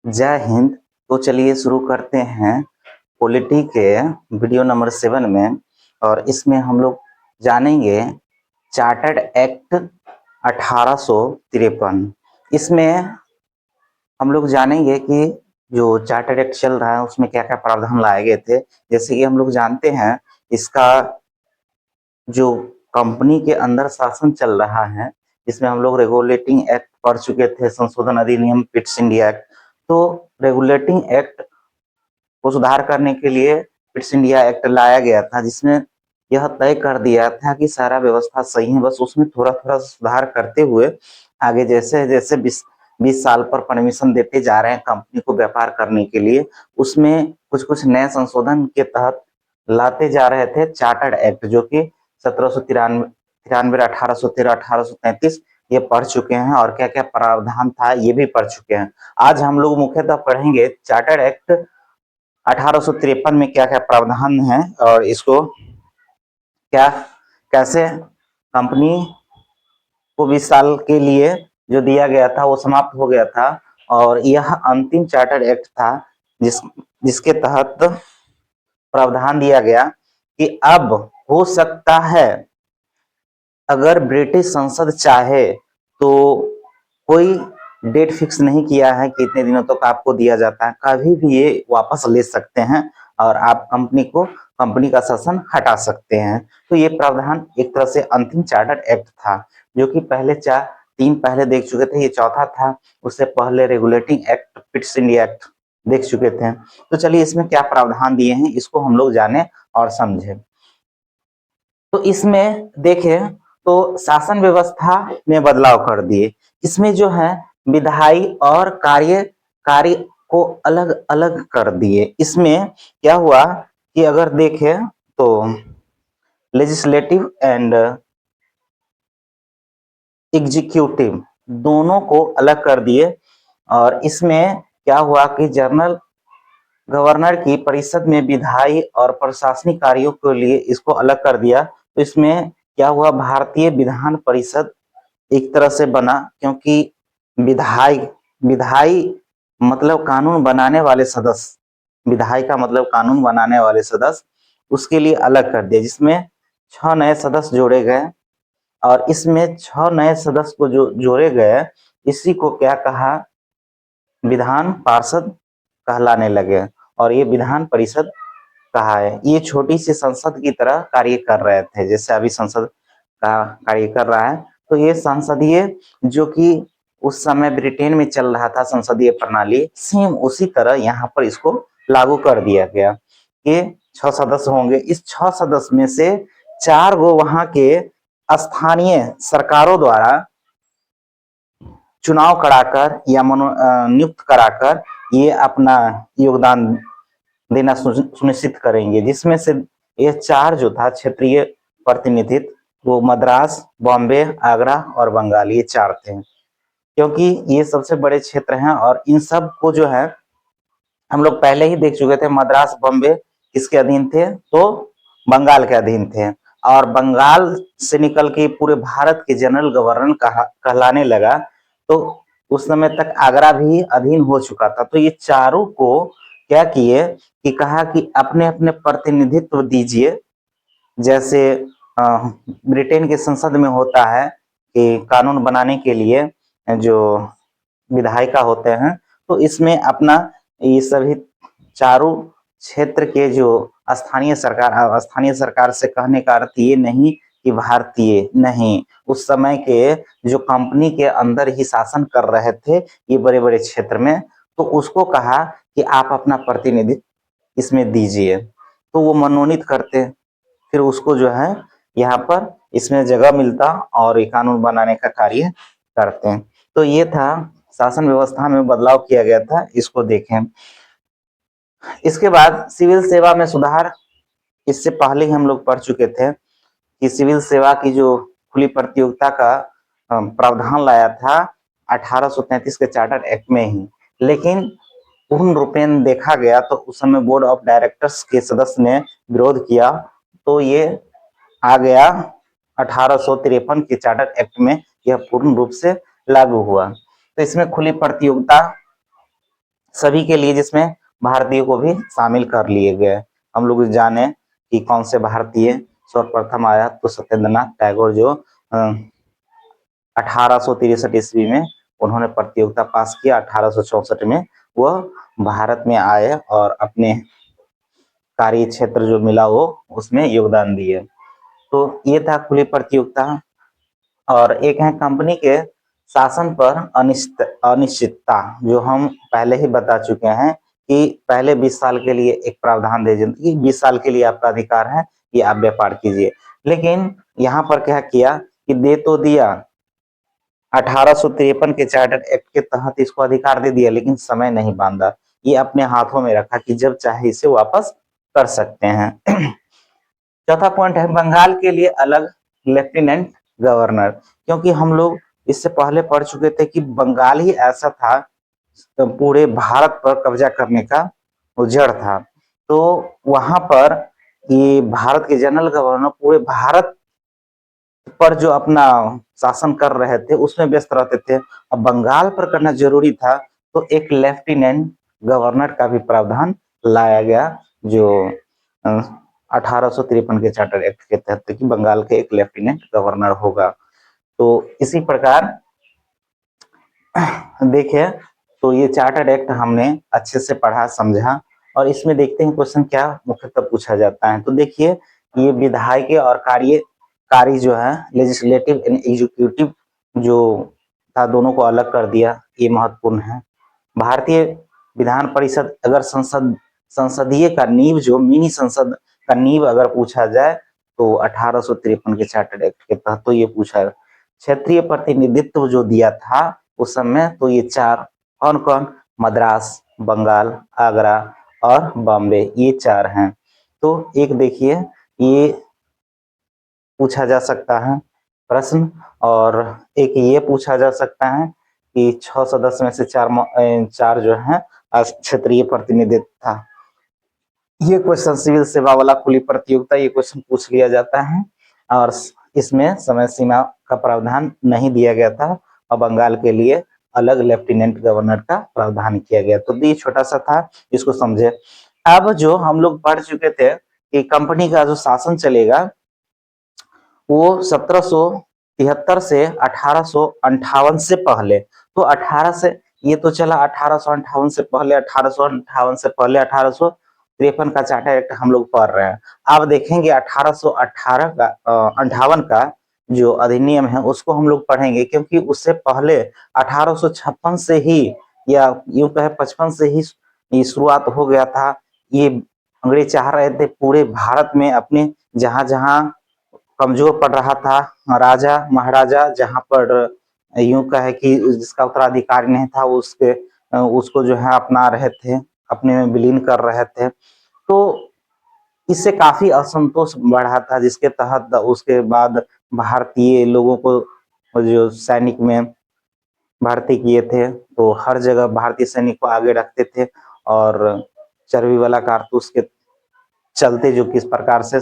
जय हिंद। तो चलिए शुरू करते हैं पॉलिटी के वीडियो नंबर 7 में। और इसमें हम लोग जानेंगे चार्टर्ड एक्ट 1853। इसमें हम लोग जानेंगे कि जो चार्टर्ड एक्ट चल रहा है उसमें क्या क्या प्रावधान लाए गए थे। जैसे कि हम लोग जानते हैं इसका जो कंपनी के अंदर शासन चल रहा है, इसमें हम लोग रेगुलेटिंग एक्ट पढ़ चुके थे, संशोधन अधिनियम पिट्स इंडिया एक्ट। तो रेगुलेटिंग एक्ट को सुधार करने के लिए पिट्स इंडिया एक्ट लाया गया था, जिसमें यह तय कर दिया था कि सारा व्यवस्था सही है, बस उसमें थोड़ा थोड़ा सुधार करते हुए आगे जैसे जैसे 20 साल पर परमिशन देते जा रहे हैं कंपनी को व्यापार करने के लिए, उसमें कुछ कुछ नए संशोधन के तहत लाते जा रहे थे चार्टर्ड एक्ट, जो कि 1793, 1813, 1833 ये पढ़ चुके हैं। और क्या क्या प्रावधान था ये भी पढ़ चुके हैं। आज हम लोग मुख्यतः पढ़ेंगे चार्टर्ड एक्ट 1853 में क्या क्या प्रावधान है और इसको क्या कैसे कंपनी को 20 साल के लिए जो दिया गया था वो समाप्त हो गया था। और यह अंतिम चार्टर्ड एक्ट था जिसके तहत प्रावधान दिया गया कि अब हो सकता है अगर ब्रिटिश संसद चाहे तो कोई डेट फिक्स नहीं किया है कि इतने दिनों तक आपको दिया जाता है, कभी भी ये वापस ले सकते हैं और आप कंपनी का शासन हटा सकते हैं। तो ये प्रावधान एक तरह से अंतिम चार्टर्ड एक्ट था, जो कि पहले तीन पहले देख चुके थे, ये चौथा था। उससे पहले regulating act Pitt's India act देख चुके थे। तो चलिए इसमें क्या प्रावधान दिए हैं इसको हम लोग जाने और समझे। तो इसमें देखें तो शासन व्यवस्था में बदलाव कर दिए। इसमें जो है विधायी और कार्य को अलग अलग कर दिए। इसमें क्या हुआ कि अगर देखें तो लेजिस्लेटिव एंड एग्जीक्यूटिव दोनों को अलग कर दिए। और इसमें क्या हुआ कि जनरल गवर्नर की परिषद में विधायी और प्रशासनिक कार्यों के लिए इसको अलग कर दिया। तो इसमें क्या हुआ, भारतीय विधान परिषद एक तरह से बना, क्योंकि विधायी विधायी मतलब कानून बनाने वाले सदस्य, विधायी का मतलब कानून बनाने वाले सदस्य, उसके लिए अलग कर दिया, जिसमें 6 नए सदस्य जोड़े गए। और इसमें 6 नए सदस्य को जो जोड़े गए, इसी को क्या कहा, विधान पार्षद कहलाने लगे और ये विधान परिषद कहा है। ये छोटी सी संसद की तरह कार्य कर रहे थे, जैसे अभी संसद का कार्य कर रहा है। तो ये संसदीय जो कि उस समय ब्रिटेन में चल रहा था संसदीय प्रणाली, सेम उसी तरह यहाँ पर इसको लागू कर दिया गया। ये 6 सदस्य होंगे। इस 6 सदस्य में से 4 गो वहां के स्थानीय सरकारों द्वारा चुनाव कराकर या नियुक्त कराकर ये अपना योगदान देना सुनिश्चित करेंगे, जिसमें से ये 4 जो था क्षेत्रीय प्रतिनिधित्व, वो मद्रास, बॉम्बे, आगरा और बंगाल, ये 4 थे। क्योंकि ये सबसे बड़े क्षेत्र हैं और इन सब को जो है हम लोग पहले ही देख चुके थे। मद्रास, बॉम्बे किसके अधीन थे, तो बंगाल के अधीन थे। और बंगाल से निकल के पूरे भारत के जनरल गवर्नर कहलाने लगा। तो उस समय तक आगरा भी अधीन हो चुका था। तो ये चारों को क्या किए कि कहा कि अपने अपने प्रतिनिधित्व दीजिए। जैसे ब्रिटेन के संसद में होता है कि कानून बनाने के लिए जो विधायिका होते हैं, तो इसमें अपना ये सभी चारों क्षेत्र के जो स्थानीय सरकार से कहने का अर्थ ये नहीं कि भारतीय नहीं, उस समय के जो कंपनी के अंदर ही शासन कर रहे थे ये बड़े बड़े क्षेत्र में, तो उसको कहा कि आप अपना प्रतिनिधित्व इसमें दीजिए। तो वो मनोनीत करते, फिर उसको जो है यहाँ पर इसमें जगह मिलता और ये कानून बनाने का कार्य करते हैं। तो ये था शासन व्यवस्था में बदलाव किया गया था, इसको देखें। इसके बाद सिविल सेवा में सुधार, इससे पहले ही हम लोग पढ़ चुके थे कि सिविल सेवा की जो खुली प्रतियोगिता का प्रावधान लाया था 1833 के चार्टर एक्ट में ही, लेकिन पूर्ण रूपेण देखा गया तो उस समय बोर्ड ऑफ डायरेक्टर्स के सदस्य ने विरोध किया, तो ये आ गया 1853 के चार्टर एक्ट में, यह पूर्ण रूप से लागू हुआ। तो इसमें खुली प्रतियोगिता सभी के लिए, जिसमें भारतीयों को भी शामिल कर लिए गए। हम लोग जाने कि कौन से भारतीय सर्वप्रथम आया, तो सत्येंद्रनाथ टैगोर, जो 1863 ईस्वी में उन्होंने प्रतियोगिता पास किया। 1864 में वह भारत में आए और अपने कार्य क्षेत्र जो मिला वो उसमें योगदान दिए। तो ये था खुली प्रतियोगिता। और एक है कंपनी के शासन पर अनिश्चितता, जो हम पहले ही बता चुके हैं कि पहले 20 साल के लिए एक प्रावधान दे देते कि 20 साल के लिए आपका अधिकार है कि आप व्यापार कीजिए। लेकिन यहाँ पर क्या किया कि दे तो दिया, 1853 के चार्टर एक्ट के तहत इसको अधिकार दे दिया, लेकिन समय नहीं बांधा। ये अपने हाथों में रखा कि जब चाहे इसे वापस कर सकते हैं। चौथा पॉइंट है बंगाल के लिए अलग लेफ्टिनेंट गवर्नर, क्योंकि हम लोग इससे पहले पढ़ चुके थे कि बंगाल ही ऐसा था पूरे भारत पर कब्जा करने का जड़ था। तो वहां पर ये भारत के जनरल गवर्नर पूरे भारत पर जो अपना शासन कर रहे थे उसमें व्यस्त रहते थे। अब बंगाल पर करना जरूरी था, तो एक लेफ्टिनेंट गवर्नर का भी प्रावधान लाया गया, जो 1853 के चार्टर एक्ट के तहत कि बंगाल के एक लेफ्टिनेंट गवर्नर होगा। तो इसी प्रकार देखिए, तो ये चार्टर एक्ट हमने अच्छे से पढ़ा समझा, और इसमें देखते हैं क्वेश्चन क्या मुख्यतः पूछा जाता है। तो देखिए, ये विधायकीय और कार्यकारी जो है, लेजिस्लेटिव एंड एग्जीक्यूटिव जो था, दोनों को अलग कर दिया, ये महत्वपूर्ण है। भारतीय विधान परिषद, अगर संसदीय का नींव, जो मिनी संसद का नींव अगर पूछा जाए तो 1853 के चार्टर एक्ट के तहत तो ये पूछा। क्षेत्रीय प्रतिनिधित्व जो दिया था उस समय, तो ये चार कौन कौन, मद्रास, बंगाल, आगरा और बॉम्बे, ये चार हैं। तो एक देखिए, ये पूछा जा सकता है प्रश्न, और एक ये पूछा जा सकता है कि 6 सदस्य में से चार जो है क्षेत्रीय प्रतिनिधित्व था। ये क्वेश्चन सिविल सेवा वाला खुली प्रतियोगिता, ये क्वेश्चन पूछ लिया जाता है, और इसमें समय सीमा का प्रावधान नहीं दिया गया था, और बंगाल के लिए अलग लेफ्टिनेंट गवर्नर का प्रावधान किया गया। तो ये छोटा सा था, इसको समझे। अब जो हम लोग पढ़ चुके थे कि कंपनी का जो शासन चलेगा वो 1773 से 1858 से पहले, तो 18 से ये तो चला 1858 से पहले, 1858 से पहले 1853 का चार्टर एक्ट हम लोग पढ़ रहे हैं। अब देखेंगे 1818 का 58 का जो अधिनियम है उसको हम लोग पढ़ेंगे, क्योंकि उससे पहले 1856 से ही, या यूं कहे 55 से ही शुरुआत हो गया था। ये अंग्रेज चाह रहे थे पूरे भारत में अपने जहां जहां कमजोर पड़ रहा था राजा महाराजा, जहां पर यूं कहे कि जिसका उत्तराधिकारी नहीं था उसको जो है अपना रहे थे, अपने में विलीन कर रहे थे। तो इससे काफी असंतोष बढ़ा था, जिसके तहत उसके बाद भारतीय लोगों को जो सैनिक में भर्ती किए थे, तो हर जगह भारतीय सैनिक को आगे रखते थे, और चर्बी वाला कारतूस के चलते जो किस प्रकार से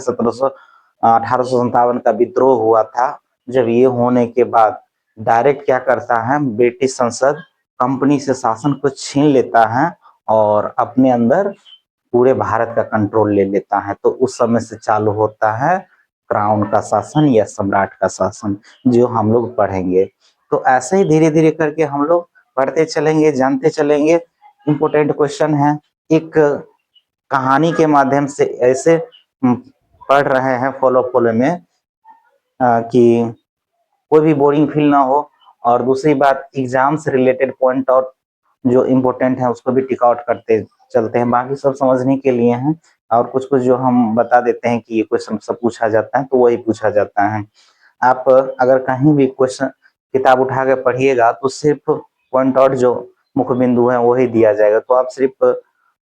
1857 का विद्रोह हुआ था, जब ये होने के बाद डायरेक्ट क्या करता है, ब्रिटिश संसद कंपनी से शासन को छीन लेता है और अपने अंदर पूरे भारत का कंट्रोल ले लेता है। तो उस समय से चालू होता है क्राउन का शासन या सम्राट का शासन, जो हम लोग पढ़ेंगे। तो ऐसे ही धीरे धीरे करके हम लोग पढ़ते चलेंगे, जानते चलेंगे। इम्पोर्टेंट क्वेश्चन है, एक कहानी के माध्यम से ऐसे पढ़ रहे हैं फॉलो में कि कोई भी बोरिंग फील ना हो, और दूसरी बात एग्जाम से रिलेटेड पॉइंट और जो इम्पोर्टेंट है उसको भी टिक आउट करते चलते हैं। बाकी सब समझने के लिए हैं, और कुछ कुछ जो हम बता देते हैं कि ये क्वेश्चन सब पूछा जाता है, तो वही पूछा जाता है। आप अगर कहीं भी क्वेश्चन किताब उठा के पढ़िएगा तो सिर्फ पॉइंट आउट जो मुख्य बिंदु है वही दिया जाएगा, तो आप सिर्फ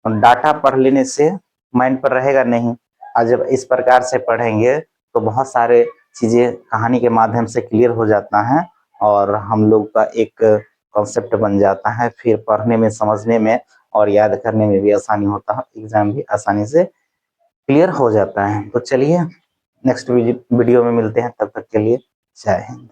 डाटा पढ़ लेने से माइंड पर रहेगा नहीं। और जब इस प्रकार से पढ़ेंगे तो बहुत सारे चीजें कहानी के माध्यम से क्लियर हो जाता है, और हम लोग का एक कॉन्सेप्ट बन जाता है, फिर पढ़ने में, समझने में और याद करने में भी आसानी होता है, एग्जाम भी आसानी से क्लियर हो जाता है। तो चलिए नेक्स्ट वीडियो में मिलते हैं, तब तक के लिए जय हिंद।